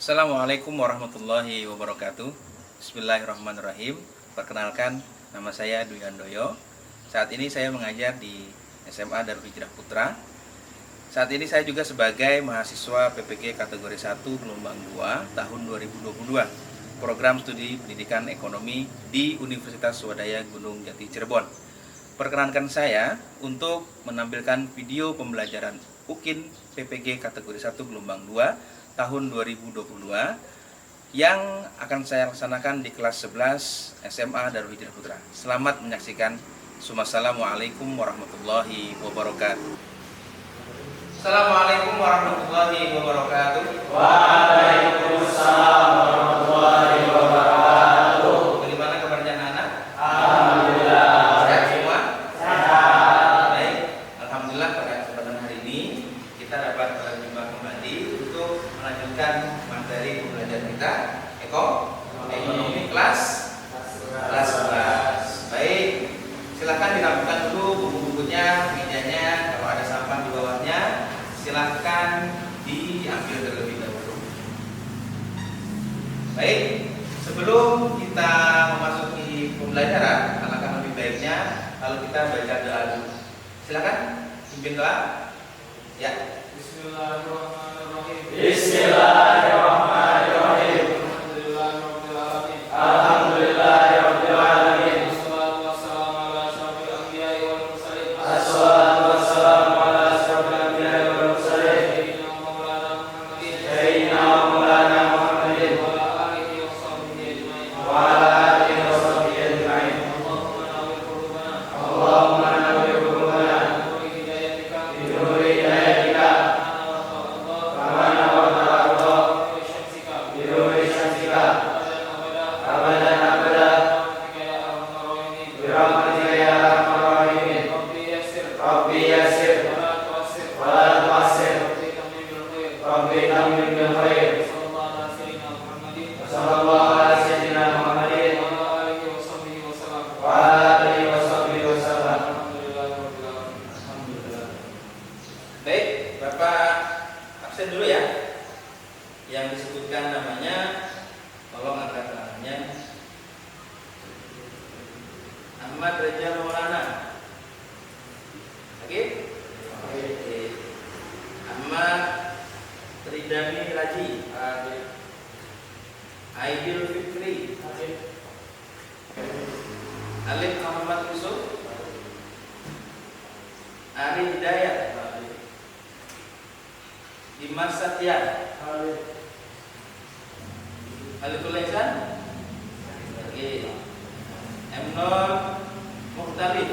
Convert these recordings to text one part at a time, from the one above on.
Assalamualaikum warahmatullahi wabarakatuh. Bismillahirrahmanirrahim. Perkenalkan, nama saya Dwi Handoyo. Saat ini saya mengajar di SMA Darul Hijrah Putra. Saat ini saya juga sebagai mahasiswa PPG kategori 1 gelombang 2 tahun 2022, program studi pendidikan ekonomi di Universitas Swadaya Gunung Jati Cirebon. Perkenankan saya untuk menampilkan video pembelajaran UKIN PPG kategori 1 gelombang 2 tahun 2022 yang akan saya laksanakan di kelas 11 SMA Darul Hijrah Putra. Selamat menyaksikan. Wassalamualaikum warahmatullahi wabarakatuh. Assalamualaikum warahmatullahi wabarakatuh. Waalaikumsalam warahmatullahi wabarakatuh. Bagaimana kabarnya anak-anak? Alhamdulillah. Sehat semua? Sehat. Baik. Alhamdulillah pada kesempatan hari ini kita dapat berjumpa kembali untuk melanjutkan materi pembelajaran kita ekonomi kelas 11. Baik. Silahkan dirapikan dulu buku-bukunya, mejanya, kalau ada sampah di bawahnya silahkan diambil terlebih dahulu. Baik, sebelum kita memasuki pembelajaran, alangkah lebih baiknya kalau kita baca doa dulu. Silakan, pimpin doa. Ya. Bismillahirrahmanirrahim. Bismillahirrahmanirrahim. Alhamdulillahirabbil alamin. Assalatu wassalamu ala asyrofil anbiya'i wal mursalin. Sayyidina Maulana Muhammadin wa ala alihi wa sahbihi ajma'in. Allahumma nawwir qulubana bi nuri hidayatika kama nawwarta al-ardha bi nuri syamsika abadan abada bi rahmatika ya arhamar rahimin. Rabbi yassir wa la tu'assir. Rabbi tammim bil khair. Sallallahu ala sayyidina Muhammadin wa alihi wa sahbihi wasallam. Alhamdulillah. Baik, Bapak absen dulu ya. Yang disebutkan namanya, tolong angkat tangannya. Ahmad Reza Maulana. Oke? Oke. Ahmad Ridani Raji. Aidil Fikri. Alif Muhammad Yusuf. Ari Hidayat. Dimas Satya. Aliful Ihsan. Oke. Emnor Mukhtalif.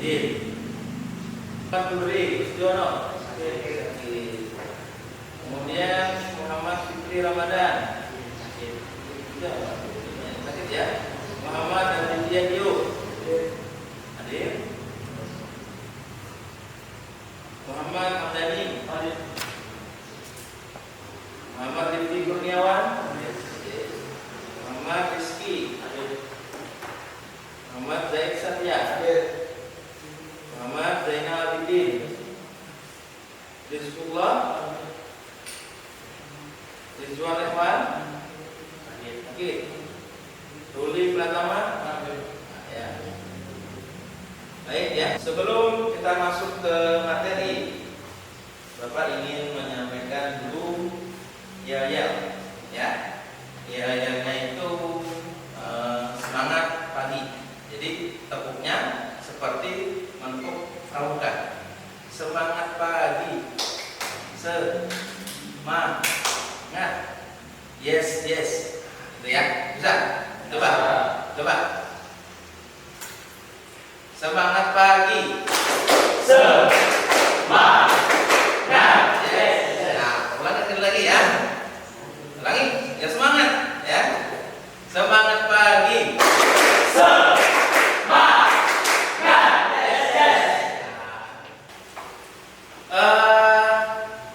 Din. Duri Usdono. Kemudian Muhammad Fikri Ramadan. Sakit ya. Muhammad Aditya Dio. Hadir. Muhammad Hamdani. Muhammad Rifki Kurniawan. Muhammad Rizki. Muhammad Zaid Satya. Muhammad Zainal Abidin. Rizqullah. Rizwan Ikhwan. Oke. Ruli Pratama. Ya. Baik ya. Sebelum kita masuk ke materi, Bapak ingin menyampaikan dulu yel-yel ya. Yel-yelnya itu semangat pagi. Jadi tepuknya seperti menepuk pramuka. Semangat pagi. Semangat. Yes, yes. Itu ya. Bisa? Coba. Coba. Semangat pagi. Semangat. Yes. Nah, ulangi sekali lagi ya. Ulangi. Ya semangat ya. Semangat pagi. Semangat.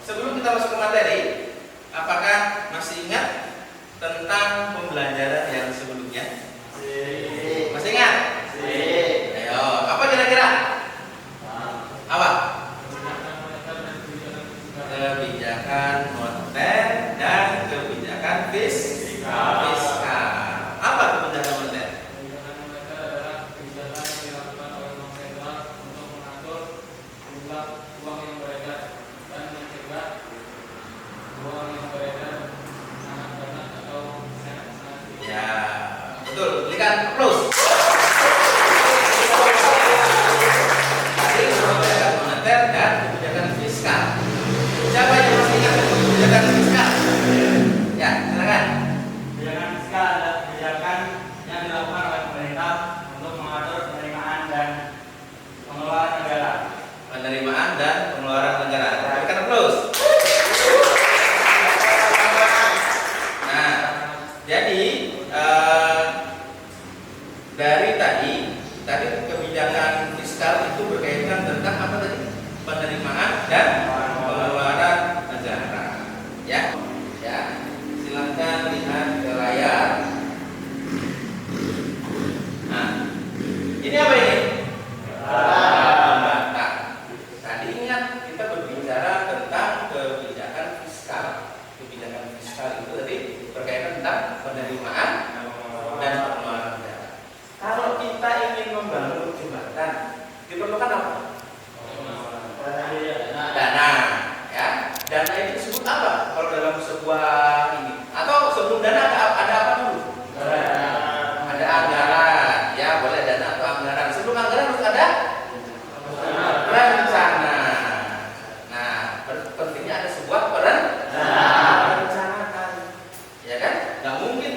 Sebelum kita masuk ke materi, apakah masih ingat tentang pembelajaran yang sebelumnya? Masih ingat? Ayo, apa kira-kira? penerimaan dan pengeluaran negara. Berikan aplaus. Nah, jadi dari tadi kebijakan fiskal itu berkaitan tentang apa tadi? Penerimaan dan pengeluaran negara. Ya, silakan lihat ke layar. Nah, ini apa ini? Pembatas. Tadi ingat kita berbicara tentang kebijakan fiskal. Kebijakan fiskal itu tadi berkaitan tentang penerimaan dan pengeluaran negara. Kalau kita ingin membangun jembatan, diperlukan apa? Dana, ya. Dana itu disebut apa? Kalau dalam sebuah ini, atau sebelum dana ada apa dulu? Ada anggaran, ya boleh dana atau anggaran. Sebelum anggaran harus ada rencana. Nah, pentingnya ada sebuah perencanaan, ya kan? Nggak mungkin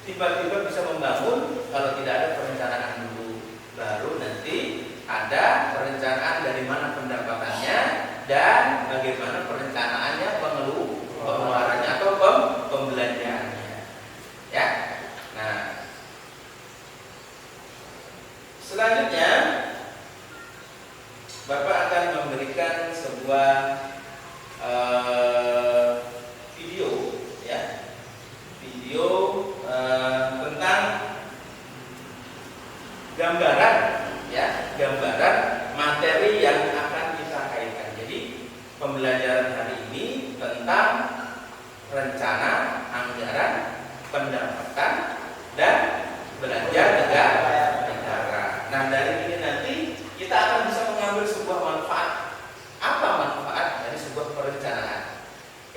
tiba-tiba bisa membangun kalau tidak ada perencanaan dulu. Baru nanti ada perencanaan dari mana pendapatannya dan bagaimana perencanaannya pengeluarannya atau pembelanjaannya. Ya. Nah, selanjutnya Bapak akan memberikan sebuah video, ya, video tentang gambaran, ya, gambaran materi yang akan kita kaitkan. Jadi pembelajaran hari ini tentang rencana, anggaran, pendapatan, dan belanja negara. Nah, dari ini nanti kita akan bisa mengambil sebuah manfaat. Apa manfaat dari sebuah perencanaan?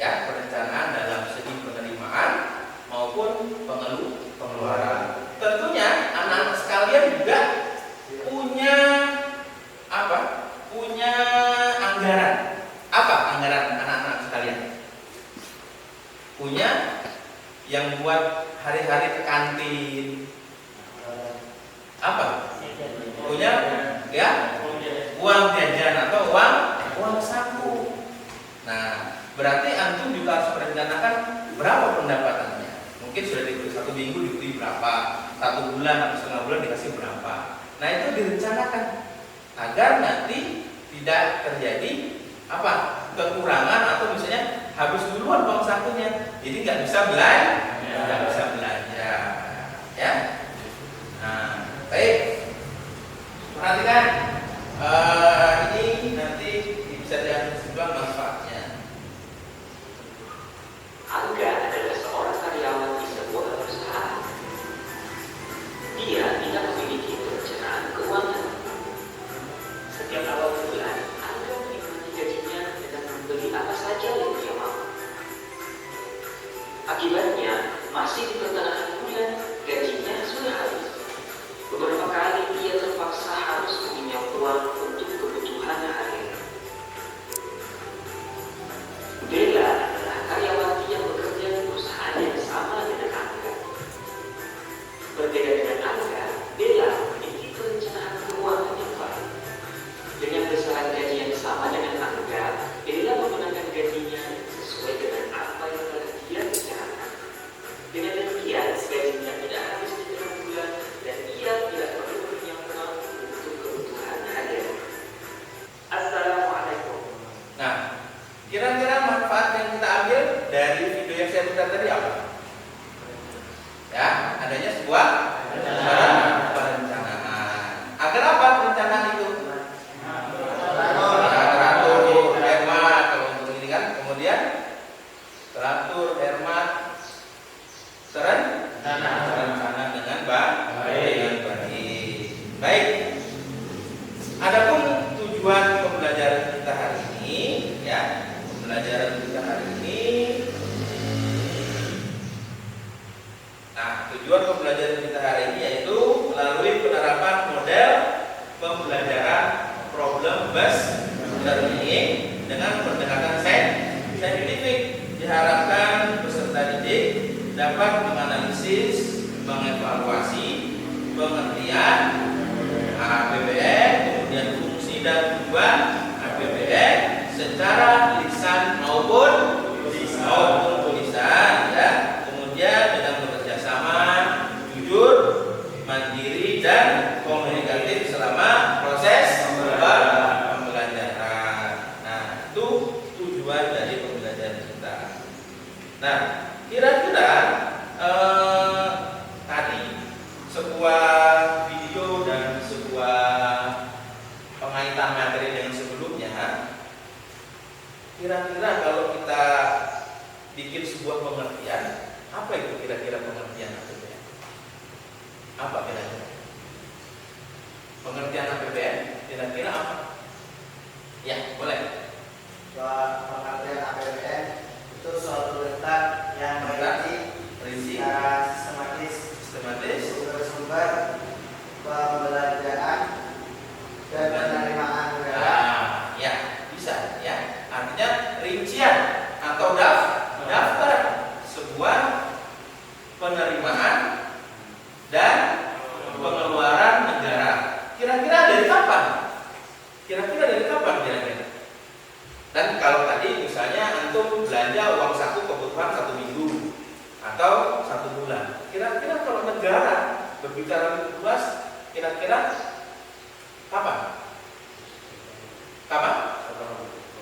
Ya, perencanaan dalam segi penerimaan maupun pengeluaran. Tentunya anak-anak sekalian juga punya apa? Punya anggaran. Apa anggaran anak-anak sekalian? Punya yang buat hari-hari ke kantin. Apa? Punya, ya, uang jajan atau uang saku. Nah, berarti antum juga harus merencanakan berapa pendapatannya. Mungkin sudah diberi 1 minggu diberi berapa, 1 bulan atau setengah bulan dikasih berapa. Nah, itu direncanakan agar nanti tidak terjadi apa? Kekurangan atau misalnya habis duluan uang sakunya, jadi nggak bisa belanja, ya. Nah, baik, perhatikan ini nanti bisa diambil sebuah manfaatnya. Angga adalah seorang karyawan di sebuah perusahaan. Dia tidak memiliki perencanaan keuangan. Setiap awal bulan, Angga menikmati gajinya dengan membeli apa saja yang dia mau. Akibatnya, masih di pertengahan bulan, gajinya sudah habis. Beberapa kali dia terpaksa harus meminjam uang untuk kebutuhan harian. Bella adalah karyawati yang bekerja di perusahaan yang sama dengan Angga. Berbeda dengan Angga, Bella memiliki perencanaan keuangan yang baik. Dengan besaran gaji yang sama dengan Angga, Bella menggunakan gajinya sesuai dengan apa yang telah dia rencanakan. Dengan demikian, gajinya tidak habis di tengah bulan dan ia tidak perlu meminjam uang untuk kebutuhan harian. Assalamualaikum. Nah, kira-kira manfaat yang kita ambil dari video yang saya putar tadi apa? Ya, adanya sebuah perencanaan. Agar apa perencanaan itu? Teratur, hemat, kalau untuk ini kan. Kemudian teratur, hemat, terencana dengan baik. Baik. Adapun tujuan pembelajaran kita hari ini, ya, pembelajaran kita hari ini. Nah, tujuan pembelajaran kita hari ini yaitu melalui penerapan model pembelajaran problem based learning dengan pendekatan saintifik. Diharapkan peserta didik dapat menganalisis, mengevaluasi pengertian APBN, kemudian fungsi dan tujuan APBN secara lisan maupun tulisan, ya. Kemudian dengan bekerja sama, jujur, mandiri, dan komunikatif selama proses pembelajaran. Nah, itu tujuan dari pembelajaran kita. Nah, kira-kira tadi sebuah video dan sebuah pengaitan materi dengan sebelumnya, kira-kira kalau kita bikin sebuah pengertian, apa itu kira-kira pengertian APBN? Apa kira-kira? Pengertian APBN kira-kira apa? Ya, boleh. Pengertian APBN itu suatu letak yang Rinci, secara sistematis sumber pembelajaran dan penerimaan negara. Nah, ya, bisa ya. Artinya rincian atau daftar sebuah penerimaan dan pengeluaran negara. Kira-kira dari kapan? Kira-kira? Dan kalau tadi misalnya antum belanja uang saku kebutuhan 1 minggu atau 1 bulan. Kira-kira kalau negara berbicara lebih luas, kira-kira kapan?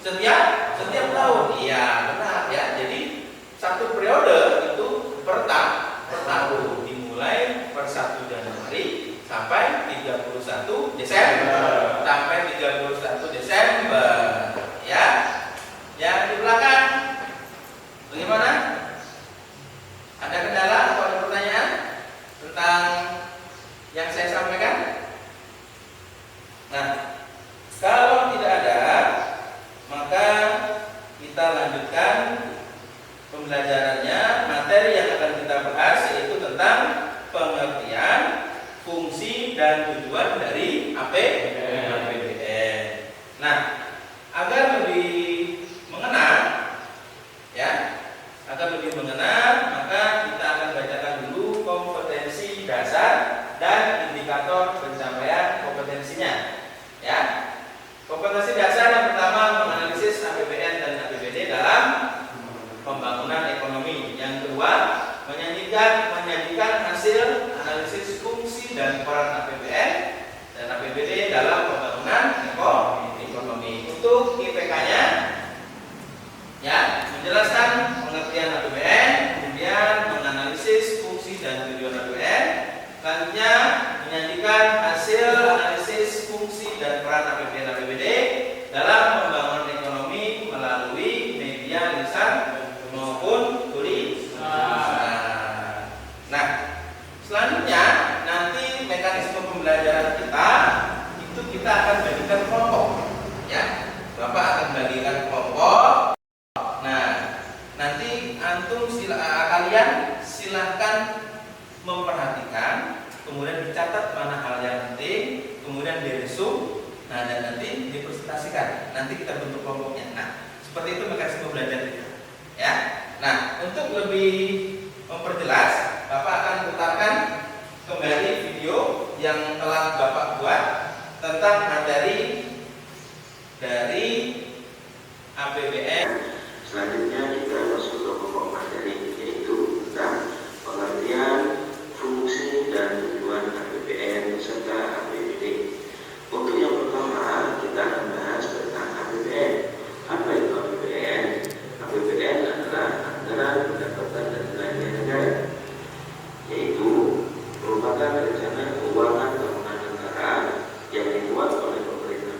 Setiap tahun. Iya, benar ya. Jadi satu periode itu per tahun, dimulai per 1 Januari sampai 31 Desember. Ya. Yang di belakang bagaimana? Ada kendala atau ada pertanyaan tentang yang saya sampaikan? Nah, kalau tidak ada, maka kita lanjutkan pembelajarannya. Materi yang akan kita bahas yaitu tentang pengertian, fungsi, dan tujuan dari APBN. Nah, agar lebih mengenal, maka kita akan bacakan dulu kompetensi dasar dan indikator pencapaian kompetensinya. Ya, kompetensi dasar yang pertama menganalisis APBN dan APBD dalam pembangunan ekonomi. Yang kedua, menyajikan hasil analisis fungsi dan peran APBN dan APBD dalam pembangunan ekonomi. Untuk IPK-nya, ya, menjelaskan pengertian APBN, kemudian menganalisis fungsi dan tujuan APBN, selanjutnya menyajikan hasil analisis fungsi dan peran APBN APBD dalam pembangunan ekonomi melalui media lisan maupun tulisan. Nah, selanjutnya nanti mekanisme pembelajaran kita itu kita akan bagikan kelompok, ya. Bapak akan bagikan kelompok. Nah, nanti antum kalian silahkan memperhatikan, kemudian dicatat mana hal yang penting, kemudian diresum, nah dan nanti dipresentasikan. Nanti kita bentuk kelompoknya. Nah, seperti itu mekanisme belajar kita. Ya. Nah, untuk lebih memperjelas, Bapak akan putarkan kembali video yang telah Bapak buat tentang materi dari APBN. Selanjutnya kita masuk ke pokok materi, yaitu tentang pengertian, fungsi, dan tujuan APBN serta APBD. Untuk yang pertama, kita akan bahas tentang APBN. Apa itu APBN? APBN adalah anggaran pendapatan dan belanja negara, yaitu merupakan rencana keuangan tahunan negara yang dibuat oleh pemerintah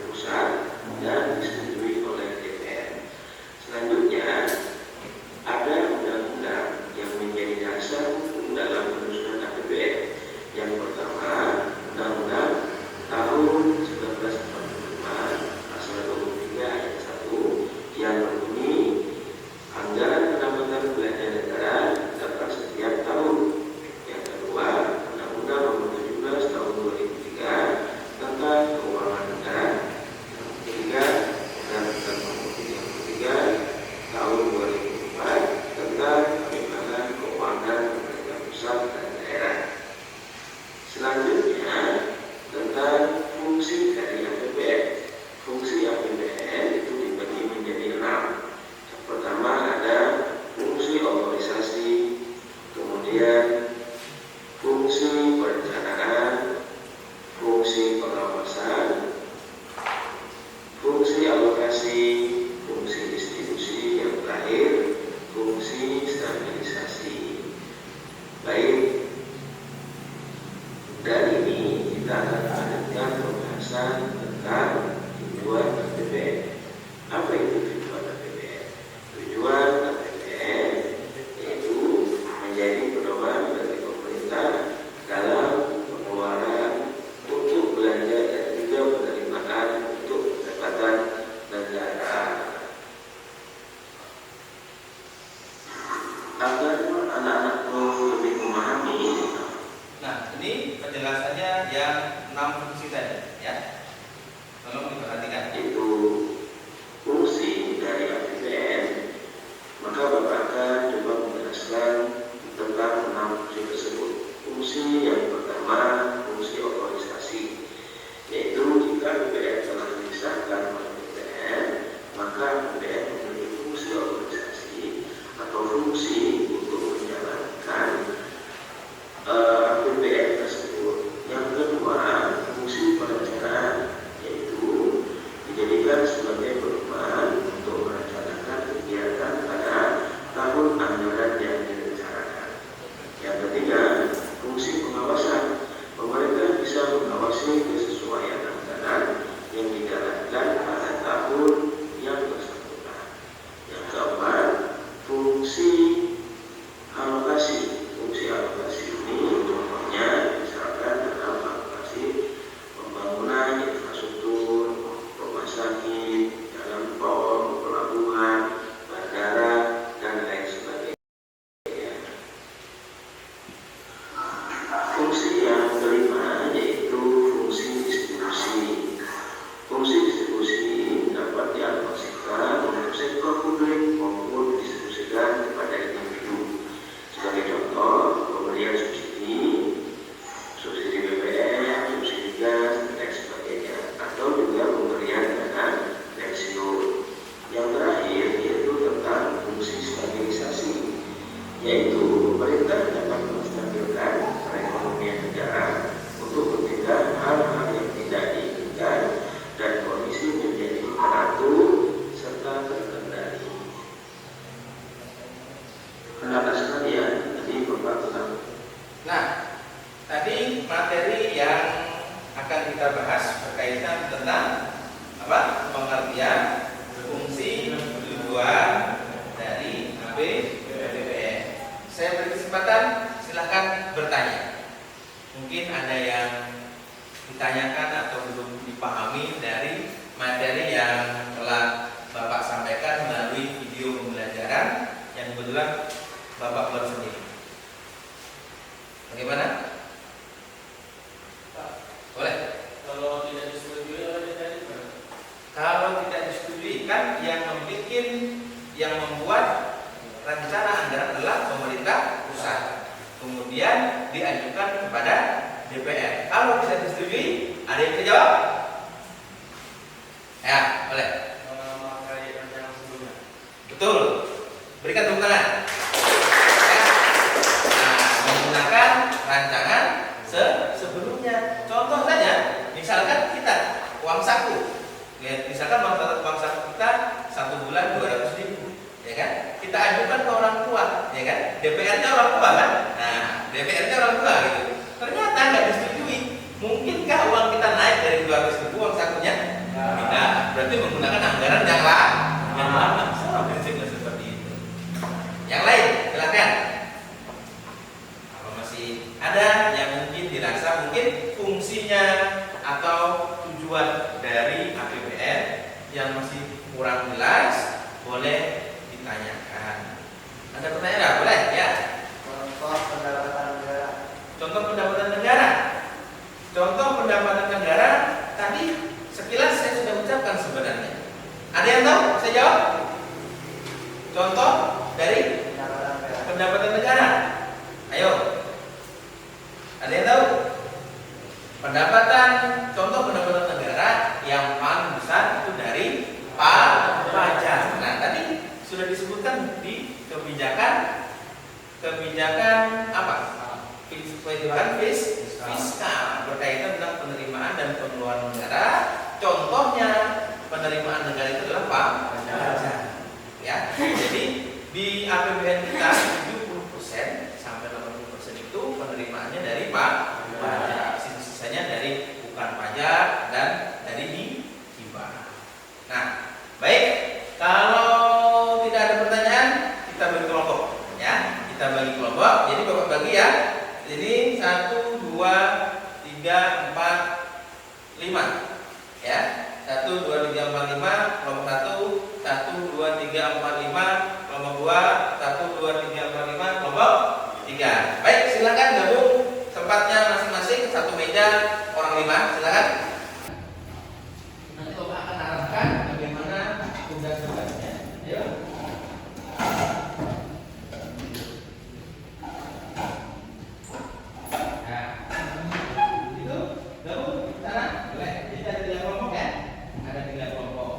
mungkin ada yang ditanyakan atau belum dipahami dari materi yang telah Bapak sampaikan melalui video pembelajaran yang kebetulan Bapak buat sendiri. Bagaimana? Boleh? Kalau tidak disetujui oleh DPR, Kalau tidak disetujui, kan yang membuat rencana anggaran adalah pemerintah pusat. Kemudian diajukan kepada DPR. Kalau tidak disetujui, ada yang bisa jawab? Ya, boleh. memakai rencana sebelumnya. Betul. Berikan tepuk tangan. Ya. Nah, menggunakan rancangan sebelumnya. Contoh saja, misalkan kita uang saku. Ya, misalkan uang saku kita 1 bulan 200.000, ya kan? Kita ajukan ke orang tua, ya kan? DPR-nya orang tua kan? Nah, DPR-nya orang tua gitu. Ternyata nggak disetujui. Mungkinkah uang kita naik dari 200.000 uang sakunya? Tidak. Berarti menggunakan anggaran yang lama. Sama prinsipnya seperti itu. Yang lain, silakan. Kalau masih ada yang mungkin dirasa mungkin fungsinya atau tujuan dari APBN yang masih kurang jelas, boleh ditanyakan. Ada pertanyaan nggak? Boleh ya. Contoh pendapatan negara. Contoh pendapatan negara. Contoh pendapatan negara tadi sekilas saya sudah ucapkan sebenarnya. Ada yang tahu? Saya jawab. Contoh dari pendapatan negara. Ayo. Ada yang tahu? Contoh pendapatan negara yang paling besar itu dari pajak. Nah, tadi sudah disebutkan di kebijakan apa? Kebijakan fiskal berkaitan tentang penerimaan dan pengeluaran negara. Contohnya penerimaan negara itu adalah pajak. Ya, jadi di APBN kita 70% sampai 80% itu penerimaannya dari pajak. Sisanya dari bukan pajak dan dari hibah. Nah, baik. Kalau tidak ada pertanyaan, kita bagi kelompok, ya. Kita bagi kelompok. Jadi Bapak bagi ya. Ini 1, 2, 3, 4, 5. Ya. 1, 2, 3, 4, 5. Kelompok 1, 1, 2, 3, 4, 5. Kelompok 2, 1, 2, 3, 4, 5. Kelompok 3. Baik, silakan gabung tempatnya masing-masing, satu meja orang 5. Silakan. Nanti Bapak akan arahkan bagaimana tugas-tugasnya. Ayo. Nah, itu gabung sana. Boleh. Jadi ada 3 kelompok ya. Ada 3 kelompok.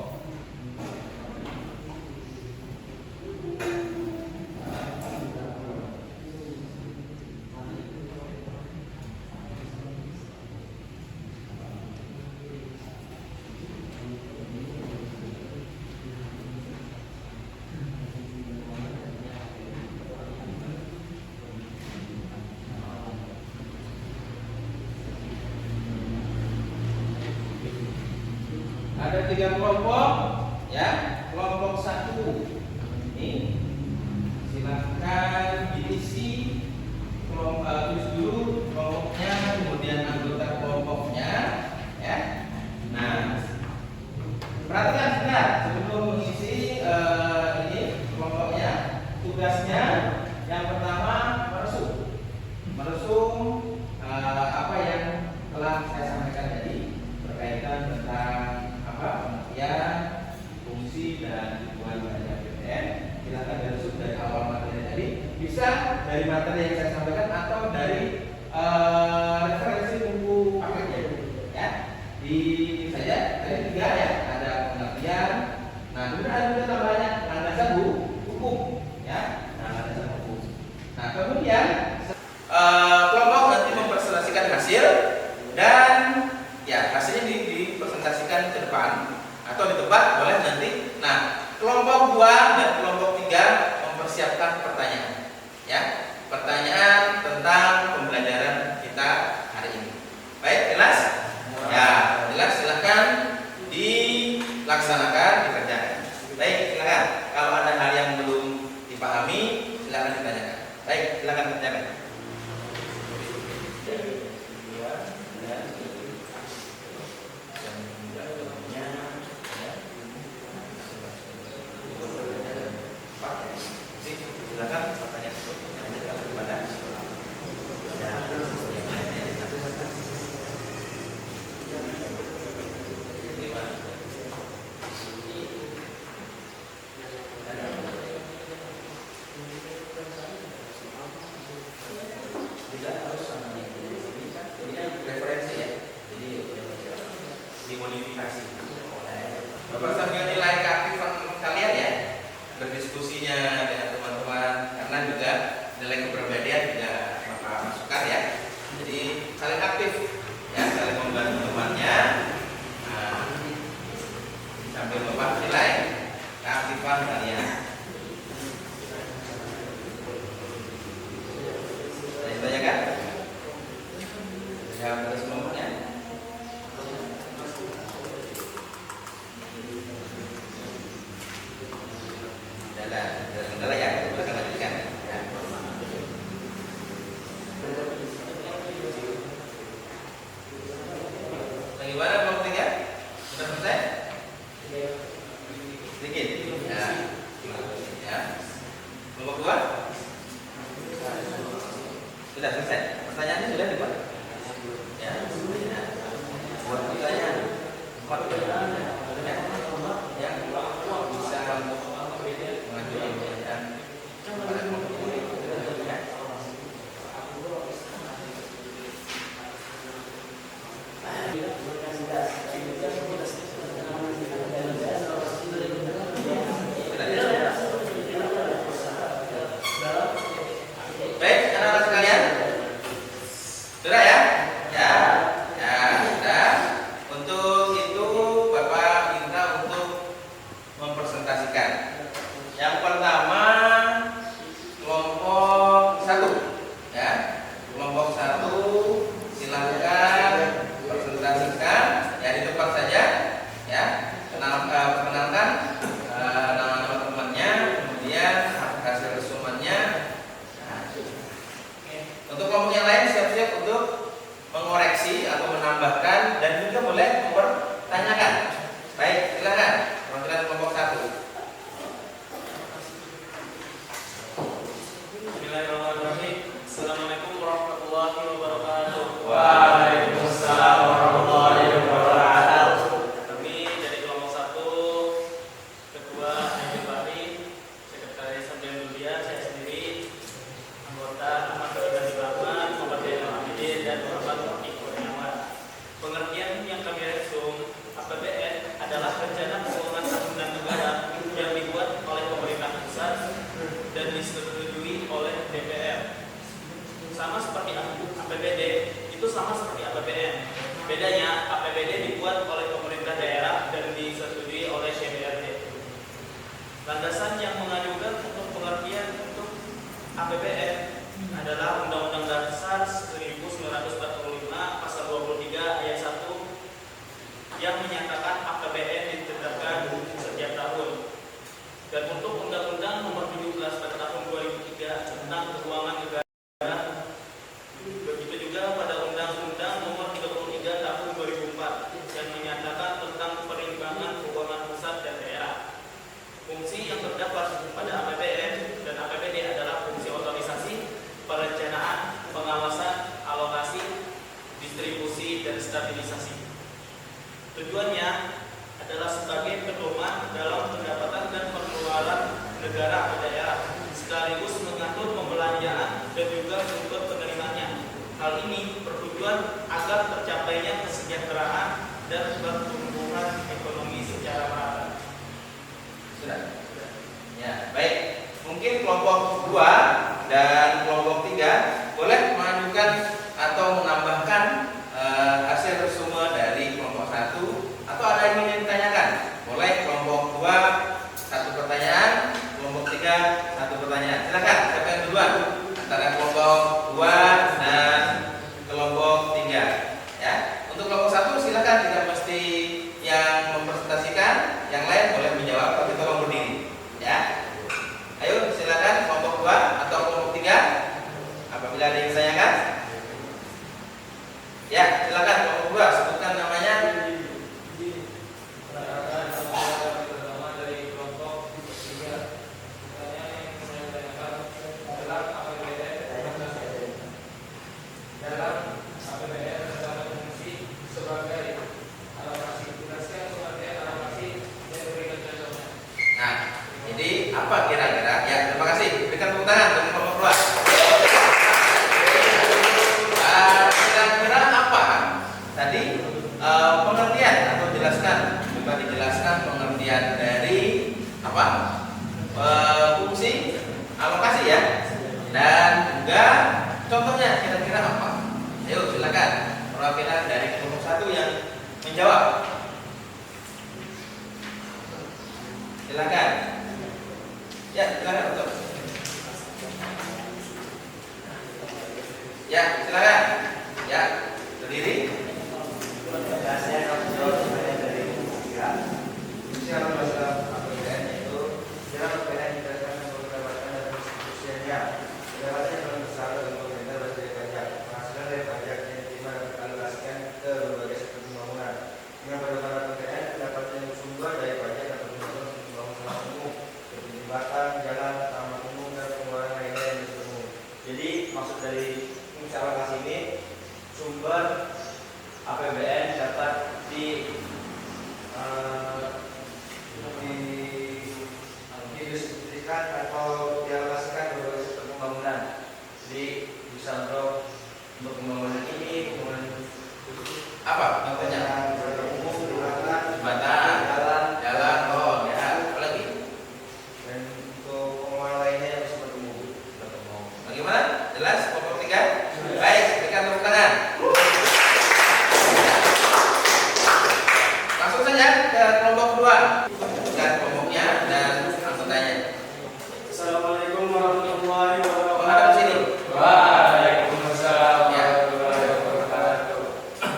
Ada 3 kelompok, ya. Kelompok 1 ini silakan diisi tulis dulu kelompoknya, kemudian anggota kelompoknya, ya. Nah, perhatikan sebentar sebelum mengisi ini kelompoknya. Tugasnya yang pertama meresum apa yang telah saya sampaikan tadi berkaitan tentang pengertian, fungsi dan tujuan dari APBN. Silakan diresum dari awal materi tadi, bisa dari materi yang saya sampaikan atau dari referensi buku paketnya, ya. Di saja ada 3 ya, ada pengertian. Nah, kemudian ada juga tambahannya landasan hukum, ya. Nah, landasan hukum. Nah, kemudian kelompok nanti mempresentasikan hasil dan ya hasilnya dipresentasikan ke depan atau di tempat boleh nanti. Nah, kelompok 2 dan kelompok 3 mempersiapkan pertanyaan, ya, pertanyaan tentang pembelajaran kita hari ini. Baik, jelas? Ya, jelas. Silahkan dilaksanakan, dikerjakan. Baik, silakan. Kalau ada hal yang belum dipahami, silakan ditanyakan. Baik, silakan kerjakan. sambil Bapak nilai keaktifan kalian. Ada yang tanyakan? Jawab terus kelompoknya. Kendala ya, kita akan lanjutkan. Ya. Bagaimana kelompok 3? Sudah selesai? Sedikit. Ya. Ya. Kelompok 2? Sudah selesai. Pertanyaannya sudah dibuat? Ya. Ya. Buat pertanyaan. 4 pertanyaan. Ya. Ya. Bisa mengajukan pertanyaan pada kelompok ini. Ya. Baik, anak-anak sekalian, sudah ya? Ya, ya, sudah. Untuk itu Bapak minta untuk mempresentasikan. Yang pertama kelompok 1, ya. Kelompok 1 silakan presentasikan, ya di tempat saja, ya. Perkenalkan nama-nama temannya, kemudian hasil resumennya. Untuk kelompok yang lain siap-siap untuk mengoreksi atau menambahkan dan juga boleh mempertanyakan. Baik, silakan perwakilan kelompok 1. Bismillahirrahmanirrahim. Assalamualaikum warahmatullahi wabarakatuh. Waalaikumsalam warahmatullahi wabarakatuh. Kami dari kelompok 1, Ketua Haji Bari, Sekretaris Abdul Dulia, saya sendiri, anggota Ahmad Dodi Rahman, Muhammad Zainal Abidin, dan Muhammad Waki Kurniawan. Pengertian yang kami resum, APBN adalah rencana keuangan tahunan negara yang dibuat oleh pemerintah pusat dan disetujui oleh DPR. Sama seperti APBD, itu sama seperti APBN. Bedanya APBD dibuat oleh pemerintah daerah dan disetujui oleh DPRD. Landasan yang mengajukan untuk pengertian untuk APBN adalah Undang-Undang Dasar 1945 Pasal 23 Ayat 1 yang menyatakan APBN ditetapkan setiap tahun. Dan untuk Undang-Undang Nomor 17 pada tahun 2003 tentang keuangan negara, begitu juga pada Undang-Undang Nomor 33 tahun 2004 yang menyatakan tentang perimbangan keuangan pusat dan daerah. Fungsi yang terdapat pada APBN dan APBD adalah fungsi otorisasi, perencanaan, pengawasan, alokasi, distribusi, dan stabilisasi. Tujuannya adalah sebagai pedoman dalam pendapatan dan pengeluaran negara atau daerah, sekaligus mengatur pembelanjaan dan juga sumber penerimaannya. Hal ini bertujuan agar tercapainya kesejahteraan dan pertumbuhan ekonomi secara merata. Sudah. Ya, baik. Mungkin kelompok 2 dan kelompok 3 boleh mengajukan atau menambahkan hasil resume dari kelompok 1 atau ada yang ingin ditanyakan. Boleh kelompok 2 1 pertanyaan, kelompok 3 1 pertanyaan. Silakan, siapa yang duluan antara kelompok 2 dan kelompok 3. Ya. Untuk kelompok 1 silakan, tidak mesti yang mempresentasikan, yang lain boleh menjawab tapi tolong berdiri. Ya. Ayo silakan kelompok 2 atau kelompok 3. Apabila ada yang ditanyakan. Ya, silakan kelompok 2 sebutkan namanya. Nah, jadi apa kira-kira? Ya, terima kasih. Berikan tepuk tangan untuk kelompok 2. Kira-kira apa tadi pengertian atau jelaskan? Coba dijelaskan pengertian dari apa? Fungsi alokasi ya, dan juga contohnya kira-kira apa? Ayo silakan perwakilan dari kelompok 1 yang menjawab. silakan. Ya, silakan untuk. Ya, silakan. Ya, berdiri. Bicara masalah APBN itu, dalam APBN didasarkan pendapatan dan distribusinya. Pendapatan yang paling besar dari pemerintah berasal dari pajak. Penghasilan dari pajak yang diterima dan dialokasikan ke berbagai sektor pembangunan. Dengan pendapatan APBN, pendapatan yang bersumber dari pajak dapat membangun untuk pembangunan umum, seperti jembatan, jalan, taman umum, dan pengeluaran lainnya yang umum. Jadi maksud dari alokasi ini, sumber APBN dapat didistribusikan atau dialokasikan ke berbagai sektor pembangunan. Jadi bisa untuk pembangunan ini, pembangunan Apa contohnya? umum, jembatan, Jalan, oh ya, apalagi? dan untuk pengeluaran lainnya yang bersifat umum. Bagaimana? Jelas? Pokok 3? Baik, berikan tepuk tangan. Langsung saja ke kelompok 2. Dan kelompoknya dan anggotanya. Assalamualaikum warahmatullahi Menghadap wabarakatuh. sini. Waalaikumsalam Ya. warahmatullahi wabarakatuh.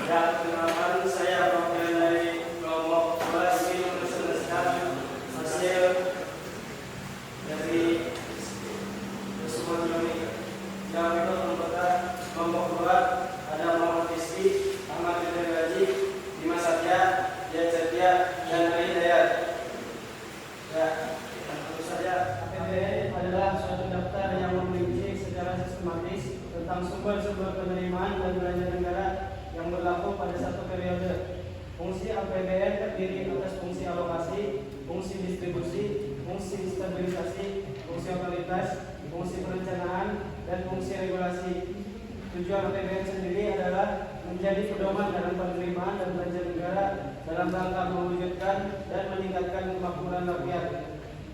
Ya, perkenalkan saya perwakilan dari kelompok 2 ingin mempresentasikan hasil dari semua kami. Yang ikut anggota kelompok 2 ada Muhammad Rizky, Ahmad Fitri Gaji, Dimas Satya, Dian Setia, dan Ali Dayat. Ya, tentu saja APBN adalah suatu daftar yang memperinci secara sistematis tentang sumber-sumber penerimaan dan belanja negara yang berlaku pada satu periode. Fungsi APBN terdiri atas fungsi alokasi, fungsi distribusi, fungsi stabilisasi, fungsi otoritas, fungsi perencanaan, dan fungsi regulasi. Tujuan APBN sendiri adalah menjadi pedoman dalam penerimaan dan belanja negara dalam rangka mewujudkan dan meningkatkan kemakmuran rakyat.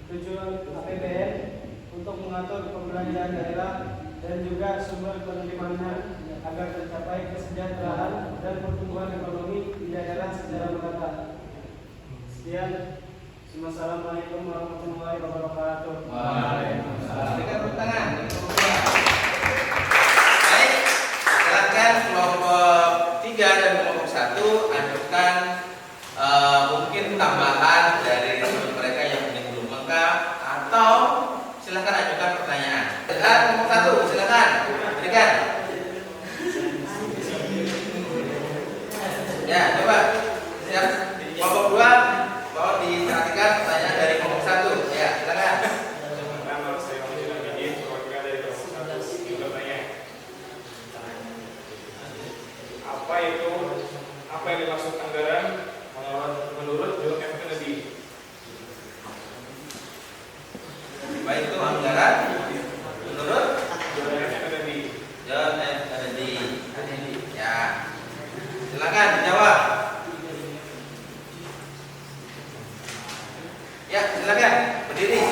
Tujuan APBN untuk mengatur pembelanjaan daerah dan juga sumber penerimaannya agar tercapai kesejahteraan dan pertumbuhan ekonomi di daerah secara merata. Sekian. Wassalamualaikum warahmatullahi wabarakatuh. Waalaikumsalam. Berikan tepuk tangan. Baik, silakan kelompok 3 dan kelompok 1 ajukan mungkin tambahan dari teman mereka yang mungkin belum lengkap, atau silakan ajukan pertanyaan. Kelompok 1, silakan berikan. Ya, coba. Siap. Kelompok 2 mau diperhatikan pertanyaan dari kelompok 1. Ya, silakan. Nama saya Muhammad Hamidin, perwakilan dari kelompok 1. Ingin bertanya, apa yang dimaksud anggaran menurut John F. Kennedy? Baik, itu anggaran menurut John F. Kennedy. John F. Kennedy. Ya, silakan dijawab. Ya, silakan berdiri.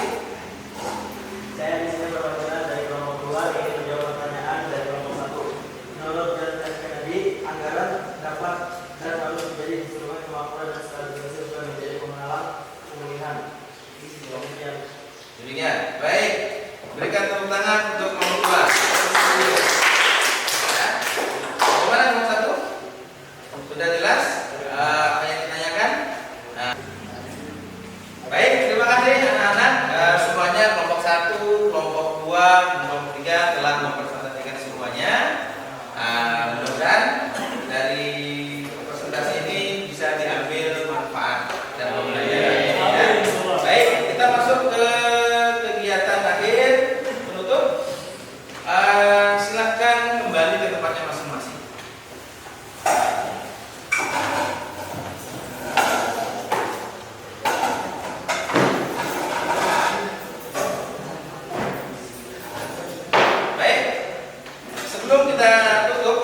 Saya di sini perwakilan dari kelompok 2 ingin menjawab pertanyaan dari kelompok 1. Menurut John F. Kennedy, anggaran dapat dan harus menjadi instrumen kemakmuran dan stabilisasi juga menjadi pemenang pemulihan. Demikian. Demikian. Baik. Berikan tepuk tangan untuk kelompok 2. Ya. Bagaimana kelompok 1? Sudah jelas apa yang ditanyakan? Nah. Baik, terima kasih anak-anak. Semuanya kelompok 1, kelompok 2, kelompok 3 telah mempresentasikan semuanya. Mudah-mudahan dari presentasi ini bisa diambil manfaat dan pembelajaran. Ya. Baik, kita masuk ke kegiatan akhir penutup. Silahkan kembali ke tempatnya masing-masing. Baik, sebelum kita tutup,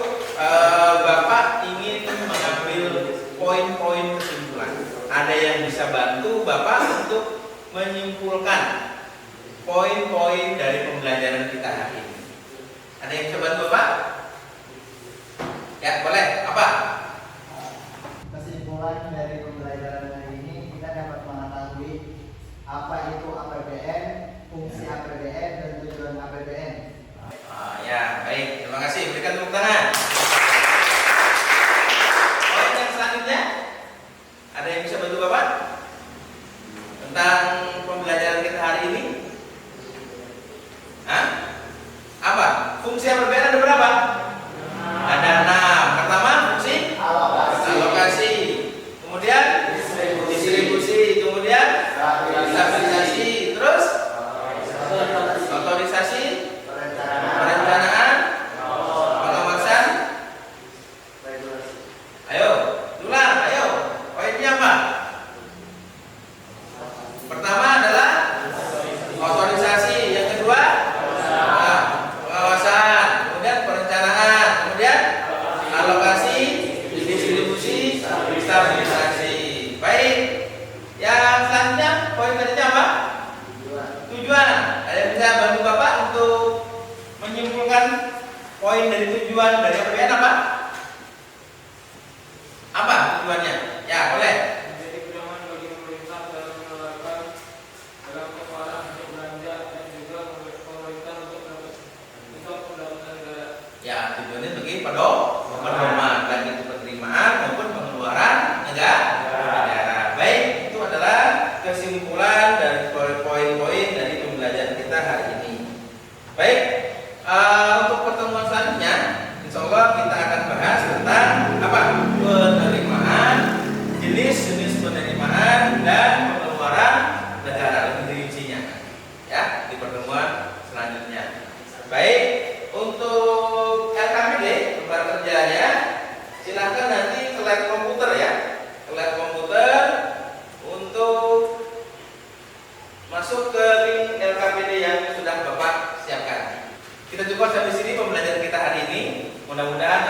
Bapak ingin mengambil poin-poin kesimpulan. Ada yang bisa bantu Bapak untuk menyimpulkan poin-poin dari pembelajaran kita hari ini. Ada yang bisa bantu Bapak? Ya, boleh. Apa? Kesimpulan dari pembelajaran hari ini, kita dapat mengetahui Apa itu APBN, fungsi APBN, dan tujuan APBN. Ya, baik. Terima kasih. Berikan tepuk tangan. Poin yang selanjutnya, ada yang bisa bantu Bapak tentang pembelajaran kita hari ini? Hah? Apa? Fungsi APBN ada berapa? Ada 6. Pertama, fungsi alokasi. Kemudian distribusi. Kemudian stabilisasi. Terus otorisasi, perencanaan, pengawasan. Ayo, ulang. Ayo. Poinnya apa? Pertama adalah otorisasi. Yang kedua, pengawasan. Kemudian perencanaan. Kemudian alokasi, distribusi, stabilisasi. Baik. Yang selanjutnya, poin tadi apa? Tujuan. Ada yang bisa bantu Bapak untuk menyimpulkan poin dari tujuan dari APBN apa? Apa tujuannya? Ya, boleh. Menjadi pedoman bagi pemerintah dalam mengeluarkan dalam kepala untuk belanja dan juga pemerintah untuk pendapatan negara. Ya, tujuannya bagi pedoman baik itu penerimaan maupun pengeluaran negara. Baik, itu adalah kesimpulan dari poin-poin dari pembelajaran kita hari ini. Baik, untuk pertemuan selanjutnya, insya Allah kita akan bahas tentang apa? Penerimaan, jenis-jenis penerimaan dan pengeluaran negara, lebih rincinya. Ya, di pertemuan selanjutnya. Baik, untuk LKPD lembar kerjanya, silahkan nanti ke lab komputer ya, ke lab komputer untuk masuk ke link LKPD yang sudah Bapak siapkan. Kita cukup sampai sini pembelajaran kita hari ini. Mudah-mudahan